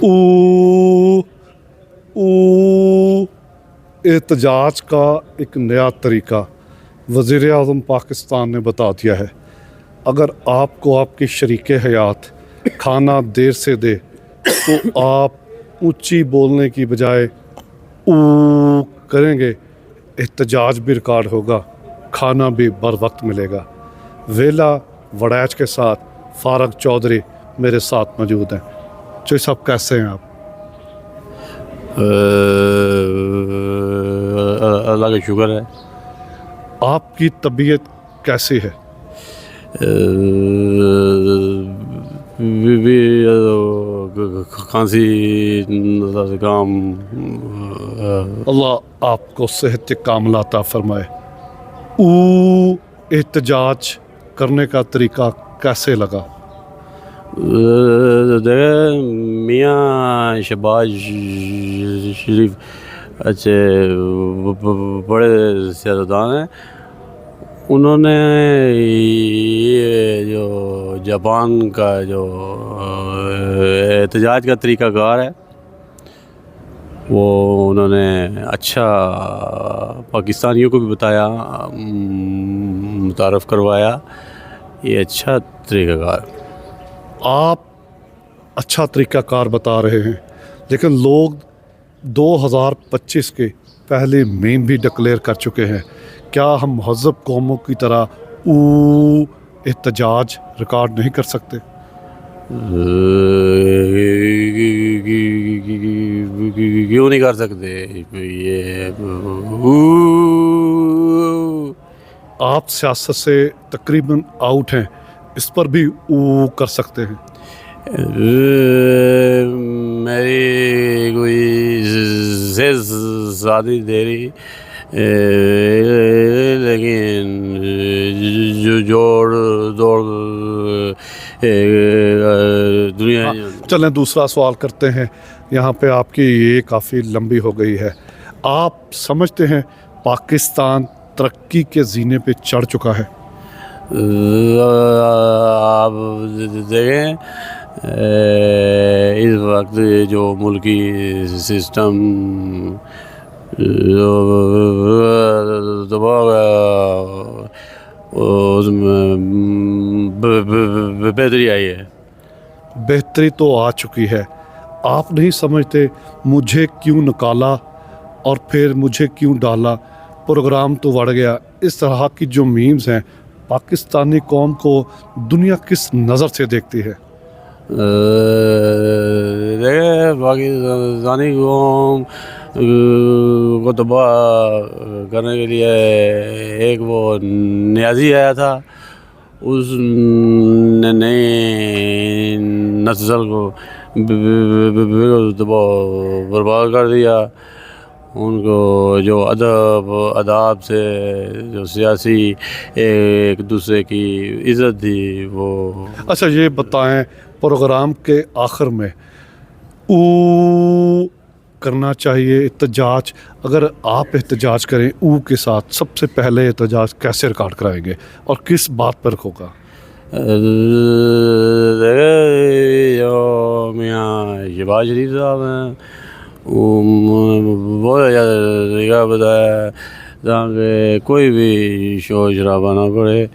او او احتجاج کا ایک نیا طریقہ وزیر اعظم پاکستان نے بتا دیا ہے. اگر آپ کو آپ کی شریک حیات کھانا دیر سے دے تو آپ اونچی بولنے کی بجائے او کریں گے. احتجاج بھی ریکارڈ ہوگا, کھانا بھی بر وقت ملے گا. ویلا وڑیچ کے ساتھ فارغ چودھری میرے ساتھ موجود ہیں. چوئی صاحب کیسے ہیں آپ؟ اللہ کا شکر ہے. آپ کی طبیعت کیسی ہے؟ کھانسی زکام. اللہ آپ کو صحت کاملہ عطا فرمائے. او احتجاج کرنے کا طریقہ کیسے لگا؟ میاں شہباز شریف اچھے بڑے سیاستدان ہیں. انہوں نے یہ جو جاپان کا جو احتجاج کا طریقہ کار ہے وہ انہوں نے اچھا پاکستانیوں کو بھی بتایا, متعارف کروایا. یہ اچھا طریقہ کار. آپ اچھا طریقہ کار بتا رہے ہیں, لیکن لوگ 2025 کے پہلے مین بھی ڈکلیئر کر چکے ہیں. کیا ہم مہذب قوموں کی طرح او احتجاج ریکارڈ نہیں کر سکتے؟ کیوں نہیں کر سکتے؟ یہ آپ سیاست سے تقریباً آؤٹ ہیں, اس پر بھی او کر سکتے ہیں. میری کوئی زیادہ دیری لیکن جو جوڑ دوڑ دنیا. چلیں دوسرا سوال کرتے ہیں. یہاں پہ آپ کی یہ کافی لمبی ہو گئی ہے. آپ سمجھتے ہیں پاکستان ترقی کے زینے پہ چڑھ چکا ہے؟ آپ دیکھیں اس وقت جو ملکی سسٹم اس میں بہتری آئی ہے. بہتری تو آ چکی ہے. آپ نہیں سمجھتے مجھے کیوں نکالا اور پھر مجھے کیوں ڈالا پروگرام تو بڑھ گیا, اس طرح کی جو میمز ہیں پاکستانی قوم کو دنیا کس نظر سے دیکھتی ہے؟ پاکستانی قوم کو تباہ کرنے کے لیے ایک وہ نیازی آیا تھا, اس نے نئی نسل کو برباد کر دیا. ان کو جو ادب آداب سے جو سیاسی ایک دوسرے کی عزت دی وہ. اچھا یہ بتائیں, پروگرام کے آخر میں او کرنا چاہیے احتجاج, اگر آپ احتجاج کریں او کے ساتھ سب سے پہلے احتجاج کیسے ریکارڈ کرائیں گے اور کس بات پر ہوگا؟ جو میاں شہباز شریف صاحب ہیں بہت طریقہ بتایا تاکہ کوئی بھی شور شرابہ نہ پڑے.